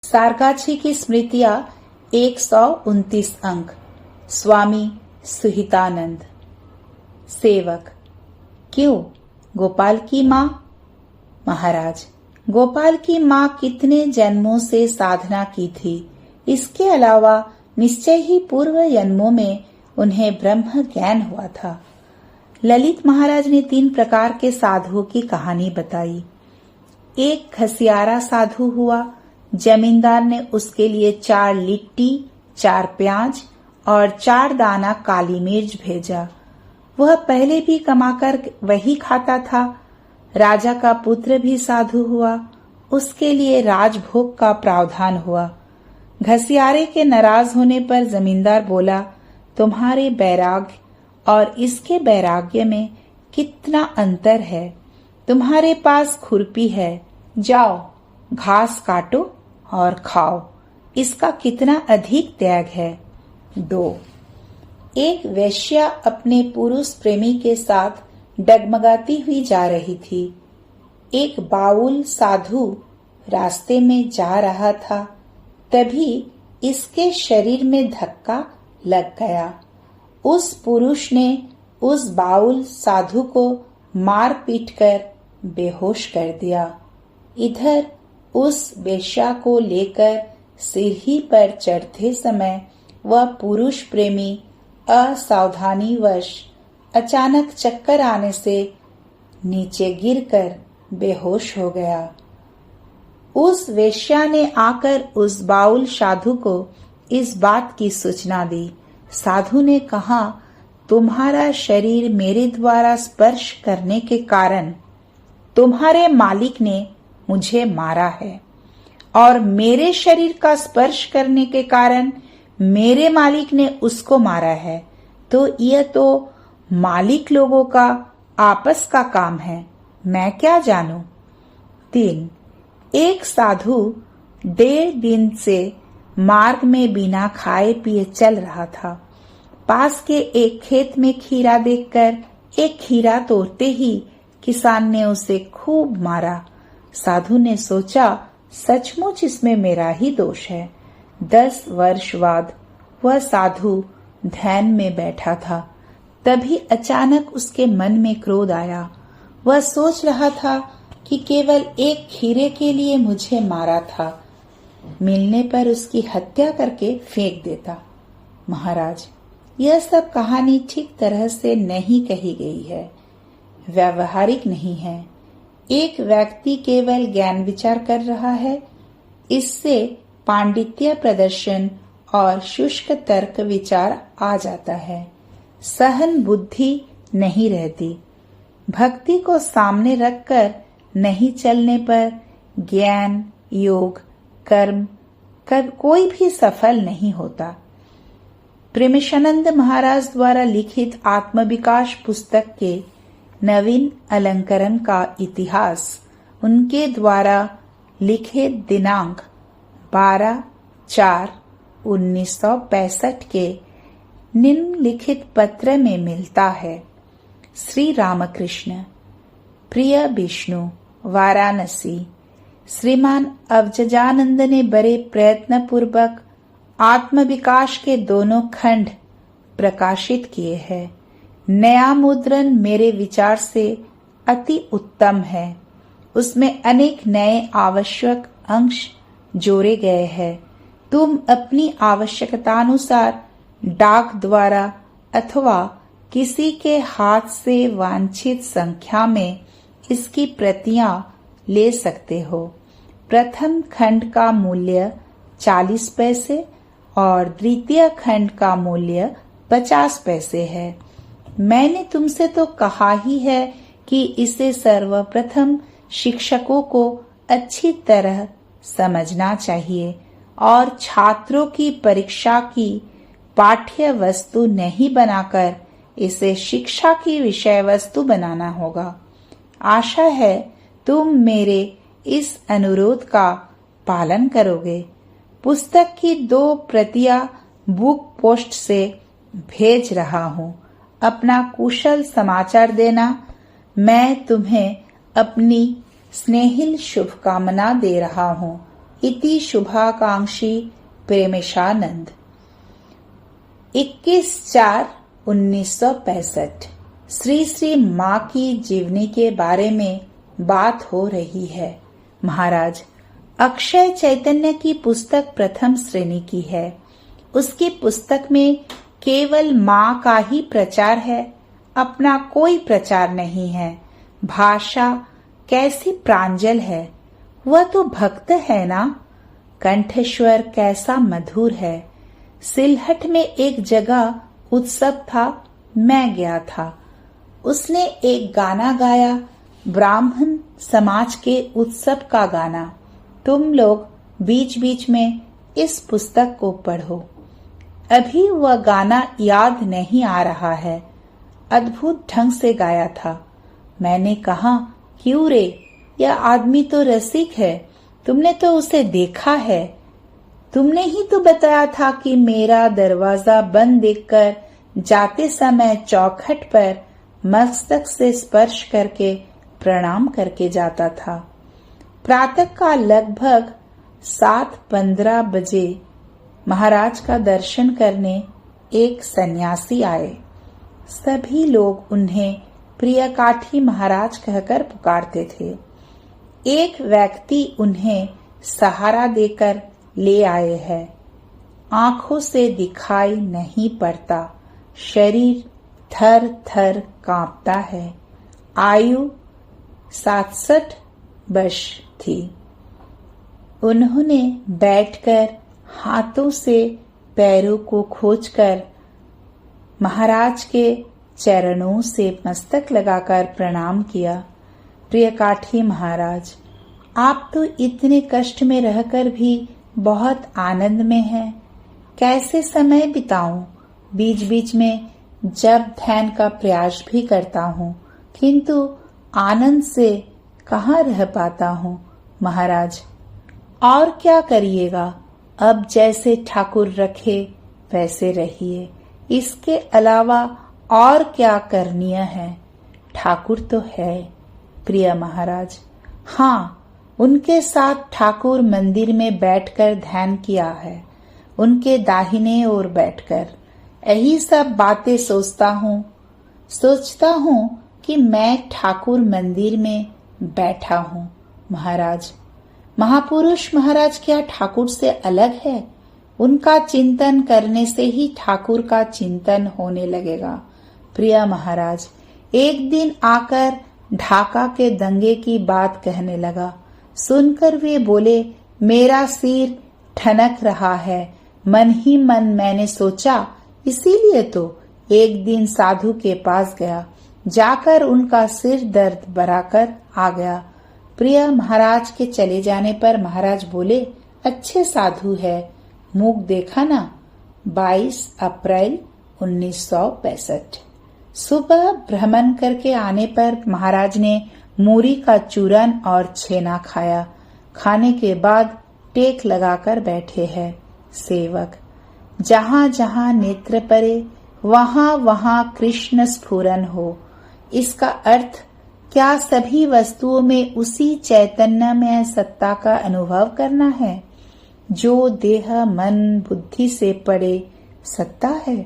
सारगाछी की स्मृतियां 129 अंक। स्वामी सुहितानंद। सेवक। क्यों गोपाल की माँ? महाराज, गोपाल की माँ कितने जन्मों से साधना की थी। इसके अलावा निश्चय ही पूर्व जन्मों में उन्हें ब्रह्म ज्ञान हुआ था। ललित महाराज ने 3 प्रकार के साधुओं की कहानी बताई। एक घसियारा साधु हुआ। जमींदार ने उसके लिए 4 लिट्टी, 4 प्याज और 4 दाना काली मिर्च भेजा। वह पहले भी कमाकर वही खाता था। राजा का पुत्र भी साधु हुआ। उसके लिए राजभोग का प्रावधान हुआ। घसियारे के नाराज होने पर जमींदार बोला, तुम्हारे बैराग्य और इसके बैराग्य में कितना अंतर है। तुम्हारे पास खुरपी है, जाओ घास काटो और खाओ। इसका कितना अधिक त्याग है। 2। एक वेश्या अपने पुरुष प्रेमी के साथ डगमगाती हुई जा रही थी। एक बाउल साधु रास्ते में जा रहा था। तभी इसके शरीर में धक्का लग गया। उस पुरुष ने उस बाउल साधु को मार पीट कर बेहोश कर दिया। इधर उस वेश्या को लेकर सीढ़ी पर चढ़ते समय वह पुरुष प्रेमी असावधानीवश अचानक चक्कर आने से नीचे गिरकर बेहोश हो गया। उस वेश्या ने आकर उस बाउल साधु को इस बात की सूचना दी। साधु ने कहा, तुम्हारा शरीर मेरे द्वारा स्पर्श करने के कारण तुम्हारे मालिक ने मुझे मारा है और मेरे शरीर का स्पर्श करने के कारण मेरे मालिक ने उसको मारा है। तो यह तो मालिक लोगों का आपस का काम है, मैं क्या जानूं। 3। एक साधु 1.5 दिन से मार्ग में बिना खाए पिए चल रहा था। पास के एक खेत में खीरा देखकर एक खीरा तोड़ते ही किसान ने उसे खूब मारा। साधु ने सोचा, सचमुच इसमें मेरा ही दोष है। 10 वर्ष बाद वह साधु ध्यान में बैठा था। तभी अचानक उसके मन में क्रोध आया। वह सोच रहा था कि केवल एक खीरे के लिए मुझे मारा था, मिलने पर उसकी हत्या करके फेंक देता। महाराज, यह सब कहानी ठीक तरह से नहीं कही गई है, व्यावहारिक नहीं है। एक व्यक्ति केवल ज्ञान विचार कर रहा है, इससे पांडित्य प्रदर्शन और शुष्क तर्क विचार आ जाता है। सहन बुद्धि नहीं रहती। भक्ति को सामने रखकर नहीं चलने पर ज्ञान, योग, कर्म कोई भी सफल नहीं होता। प्रेमशानंद महाराज द्वारा लिखित आत्मविकास पुस्तक के नवीन अलंकरण का इतिहास उनके द्वारा लिखे दिनांक 12/4/1965 के निम्नलिखित पत्र में मिलता है। श्री रामकृष्ण, प्रिय विष्णु, वाराणसी। श्रीमान अवजजानंद ने बड़े प्रयत्न पूर्वक आत्मविकास के दोनों खंड प्रकाशित किए हैं। नया मुद्रण मेरे विचार से अति उत्तम है। उसमें अनेक नए आवश्यक अंश जोड़े गए हैं। तुम अपनी आवश्यकतानुसार डाक द्वारा अथवा किसी के हाथ से वांछित संख्या में इसकी प्रतियां ले सकते हो। प्रथम खंड का मूल्य 40 पैसे और द्वितीय खंड का मूल्य 50 पैसे है। मैंने तुमसे तो कहा ही है कि इसे सर्वप्रथम शिक्षकों को अच्छी तरह समझना चाहिए और छात्रों की परीक्षा की पाठ्य वस्तु नहीं बनाकर इसे शिक्षा की विषय वस्तु बनाना होगा। आशा है तुम मेरे इस अनुरोध का पालन करोगे। पुस्तक की 2 प्रतियां बुक पोस्ट से भेज रहा हूँ। अपना कुशल समाचार देना। मैं तुम्हें अपनी स्नेहिल शुभकामना दे रहा हूँ। इति शुभाकांक्षी प्रेमेशानंद। 21/4/1965 श्री श्री माँ की जीवनी के बारे में बात हो रही है। महाराज, अक्षय चैतन्य की पुस्तक प्रथम श्रेणी की है। उसकी पुस्तक में केवल माँ का ही प्रचार है, अपना कोई प्रचार नहीं है। भाषा कैसी प्रांजल है, वह तो भक्त है ना। कंठेश्वर कैसा मधुर है। सिलहट में एक जगह उत्सव था, मैं गया था। उसने एक गाना गाया, ब्राह्मण समाज के उत्सव का गाना। तुम लोग बीच बीच में इस पुस्तक को पढ़ो। अभी वह गाना याद नहीं आ रहा है। अद्भुत ढंग से गाया था। मैंने कहा, क्यों रे, यह आदमी तो रसिक है, तुमने तो उसे देखा है। तुमने ही तो बताया था कि मेरा दरवाजा बंद देखकर जाते समय चौखट पर मस्तक से स्पर्श करके प्रणाम करके जाता था। प्रातः का लगभग 7:15 बजे महाराज का दर्शन करने एक सन्यासी आए। सभी लोग उन्हें प्रियकाठी महाराज कहकर पुकारते थे। एक व्यक्ति उन्हें सहारा देकर ले आए हैं। आंखों से दिखाई नहीं पड़ता, शरीर थर थर कांपता है। आयु 67 वर्ष थी। उन्होंने बैठकर हाथों से पैरों को खोजकर महाराज के चरणों से मस्तक लगाकर प्रणाम किया। प्रियकाठी महाराज, आप तो इतने कष्ट में रहकर भी बहुत आनंद में हैं। कैसे समय बिताऊं? बीच बीच में जब ध्यान का प्रयास भी करता हूँ, किंतु आनंद से कहाँ रह पाता हूँ। महाराज, और क्या करिएगा, अब जैसे ठाकुर रखे वैसे रहिए, इसके अलावा और क्या करनीय है। ठाकुर तो है प्रिय महाराज। हाँ, उनके साथ ठाकुर मंदिर में बैठकर ध्यान किया है, उनके दाहिने ओर बैठकर। यही सब बातें सोचता हूँ कि मैं ठाकुर मंदिर में बैठा हूँ। महाराज, महापुरुष महाराज क्या ठाकुर से अलग है? उनका चिंतन करने से ही ठाकुर का चिंतन होने लगेगा। प्रिय महाराज, एक दिन आकर ढाका के दंगे की बात कहने लगा। सुनकर वे बोले, मेरा सिर ठनक रहा है। मन ही मन मैंने सोचा, इसीलिए तो एक दिन साधु के पास गया। जाकर उनका सिर दर्द बराकर आ गया। प्रिय महाराज के चले जाने पर महाराज बोले, अच्छे साधु है, मुख देखा ना। 22 अप्रैल 1965। सुबह भ्रमण करके आने पर महाराज ने मूरी का चूरन और छेना खाया। खाने के बाद टेक लगाकर बैठे हैं। सेवक, जहाँ जहाँ नेत्र परे वहाँ वहाँ कृष्ण स्फुरन हो। इसका अर्थ क्या सभी वस्तुओं में उसी चैतन्यमय सत्ता का अनुभव करना है जो देह मन बुद्धि से परे सत्ता है,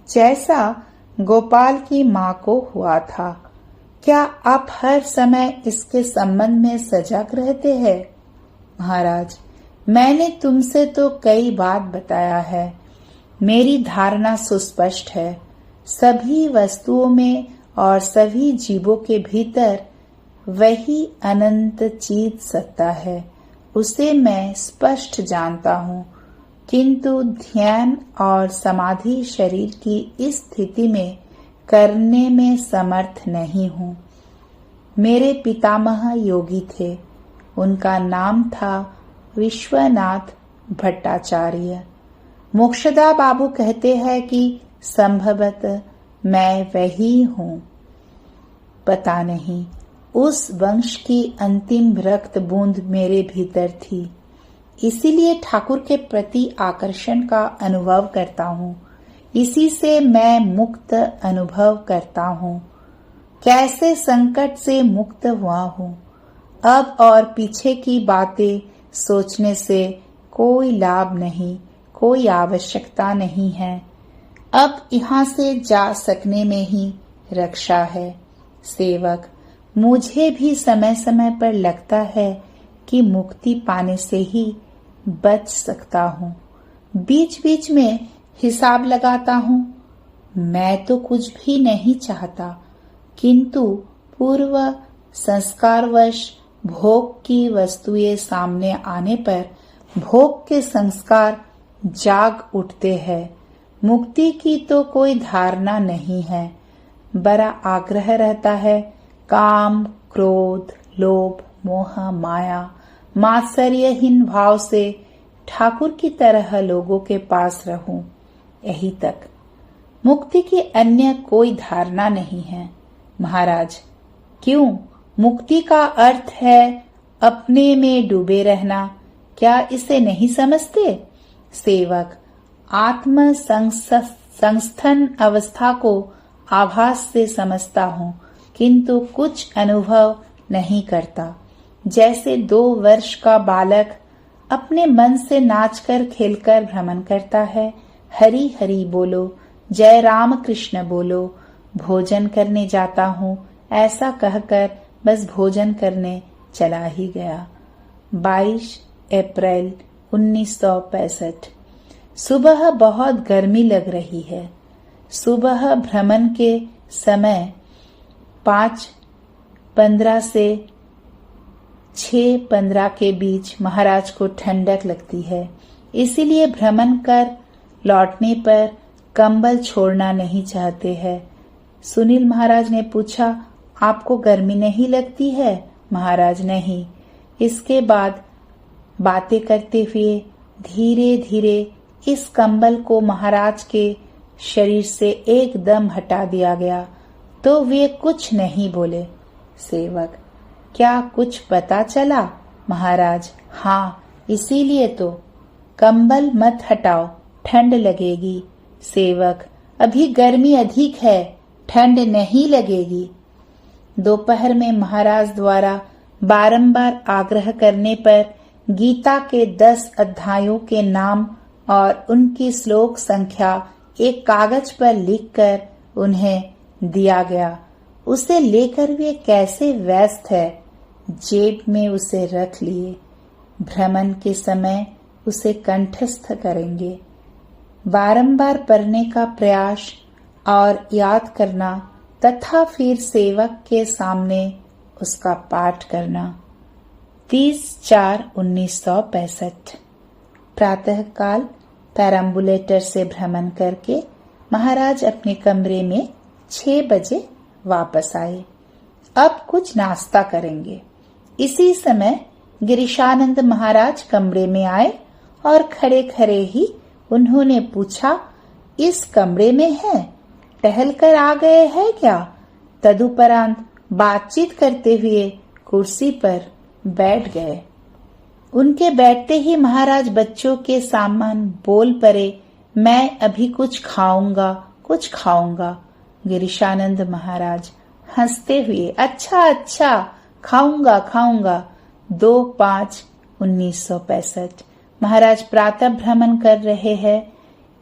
जैसा गोपाल की माँ को हुआ था। क्या आप हर समय इसके संबंध में सजग रहते हैं? महाराज, मैंने तुमसे तो कई बार बताया है। मेरी धारणा सुस्पष्ट है। सभी वस्तुओं में और सभी जीवों के भीतर वही अनंत चीत सत्ता है। उसे मैं स्पष्ट जानता हूँ, किंतु ध्यान और समाधि शरीर की इस स्थिति में करने में समर्थ नहीं हूँ। मेरे पितामह योगी थे। उनका नाम था विश्वनाथ भट्टाचार्य। मोक्षदा बाबू कहते हैं कि संभवतः मैं वही हूँ। पता नहीं, उस वंश की अंतिम रक्त बूंद मेरे भीतर थी। इसीलिए ठाकुर के प्रति आकर्षण का अनुभव करता हूँ। इसी से मैं मुक्त अनुभव करता हूँ। कैसे संकट से मुक्त हुआ हूँ। अब और पीछे की बातें सोचने से कोई लाभ नहीं, कोई आवश्यकता नहीं है। अब यहाँ से जा सकने में ही रक्षा है। सेवक, मुझे भी समय समय पर लगता है कि मुक्ति पाने से ही बच सकता हूँ। बीच बीच में हिसाब लगाता हूँ, मैं तो कुछ भी नहीं चाहता, किंतु पूर्व संस्कारवश भोग की वस्तुएं सामने आने पर भोग के संस्कार जाग उठते हैं। मुक्ति की तो कोई धारणा नहीं है, बड़ा आग्रह रहता है। काम, क्रोध, लोभ, मोह, माया, मात्सर्यहीन भाव से ठाकुर की तरह लोगों के पास रहूं, यही तक। मुक्ति की अन्य कोई धारणा नहीं है। महाराज, क्यों? मुक्ति का अर्थ है अपने में डूबे रहना, क्या इसे नहीं समझते? सेवक, आत्म संस्थन अवस्था को आभास से समझता हूँ, किंतु कुछ अनुभव नहीं करता। जैसे 2 वर्ष का बालक अपने मन से नाचकर खेलकर भ्रमण करता है, हरि हरि बोलो, जय राम कृष्ण बोलो, भोजन करने जाता हूँ, ऐसा कहकर बस भोजन करने चला ही गया। 22 अप्रैल 1965। सुबह बहुत गर्मी लग रही है। सुबह भ्रमण के समय 5:15 से 6:15 के बीच महाराज को ठंडक लगती है, इसीलिए भ्रमण कर लौटने पर कंबल छोड़ना नहीं चाहते हैं। सुनील महाराज ने पूछा, आपको गर्मी नहीं लगती है? महाराज, नहीं। इसके बाद बातें करते हुए धीरे धीरे इस कंबल को महाराज के शरीर से एकदम हटा दिया गया, तो वे कुछ नहीं बोले। सेवक, क्या कुछ पता चला? महाराज, हाँ, इसीलिए तो। कंबल मत हटाओ, ठंड लगेगी। सेवक, अभी गर्मी अधिक है, ठंड नहीं लगेगी। दोपहर में महाराज द्वारा बारंबार आग्रह करने पर गीता के 10 अध्यायों के नाम और उनकी श्लोक संख्या एक कागज पर लिखकर उन्हें दिया गया। उसे लेकर वे कैसे व्यस्त है, जेब में उसे रख लिए। भ्रमण के समय उसे कंठस्थ करेंगे। बारंबार पढ़ने का प्रयास और याद करना तथा फिर सेवक के सामने उसका पाठ करना। 30/4/1965। प्रातःकाल पैराम्बुलेटर से भ्रमण करके महाराज अपने कमरे में 6 बजे वापस आए। अब कुछ नाश्ता करेंगे। इसी समय गिरीशानंद महाराज कमरे में आए और खड़े खड़े ही उन्होंने पूछा, इस कमरे में है, टहल कर आ गए हैं क्या? तदुपरांत बातचीत करते हुए कुर्सी पर बैठ गए। उनके बैठते ही महाराज बच्चों के सामान बोल पड़े, मैं अभी कुछ खाऊंगा। गिरीशानंद महाराज हंसते हुए, अच्छा, खाऊंगा। 2/5/1965। महाराज प्रातः भ्रमण कर रहे हैं।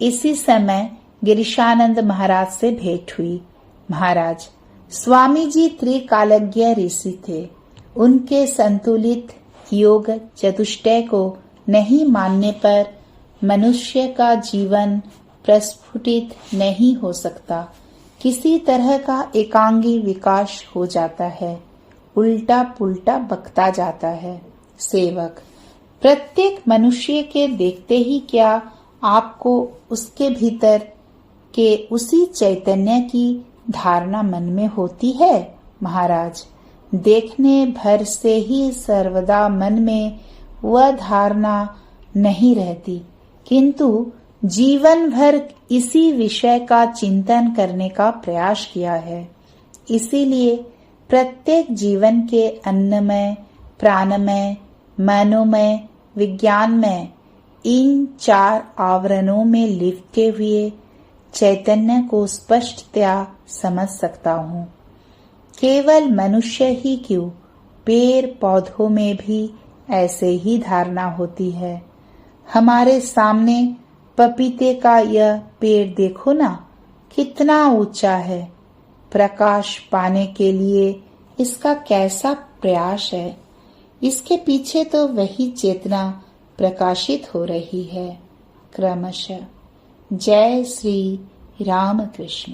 इसी समय गिरीशानंद महाराज से भेंट हुई। महाराज, स्वामी जी त्रिकालज्ञ ऋषि थे। उनके संतुलित योग चतुष्टय को नहीं मानने पर मनुष्य का जीवन प्रस्फुटित नहीं हो सकता। किसी तरह का एकांगी विकास हो जाता है, उल्टा पुल्टा बकता जाता है। सेवक, प्रत्येक मनुष्य के देखते ही क्या आपको उसके भीतर के उसी चैतन्य की धारणा मन में होती है? महाराज, देखने भर से ही सर्वदा मन में वह धारणा नहीं रहती, किंतु जीवन भर इसी विषय का चिंतन करने का प्रयास किया है। इसीलिए प्रत्येक जीवन के अन्नमय, प्राणमय, मनोमय, विज्ञानमय इन 4 आवरणों में लिपटे हुए चैतन्य को स्पष्टतया समझ सकता हूँ। केवल मनुष्य ही क्यों, पेड़ पौधों में भी ऐसे ही धारणा होती है। हमारे सामने पपीते का यह पेड़ देखो ना, कितना ऊंचा है। प्रकाश पाने के लिए इसका कैसा प्रयास है। इसके पीछे तो वही चेतना प्रकाशित हो रही है क्रमशः। जय श्री राम कृष्ण।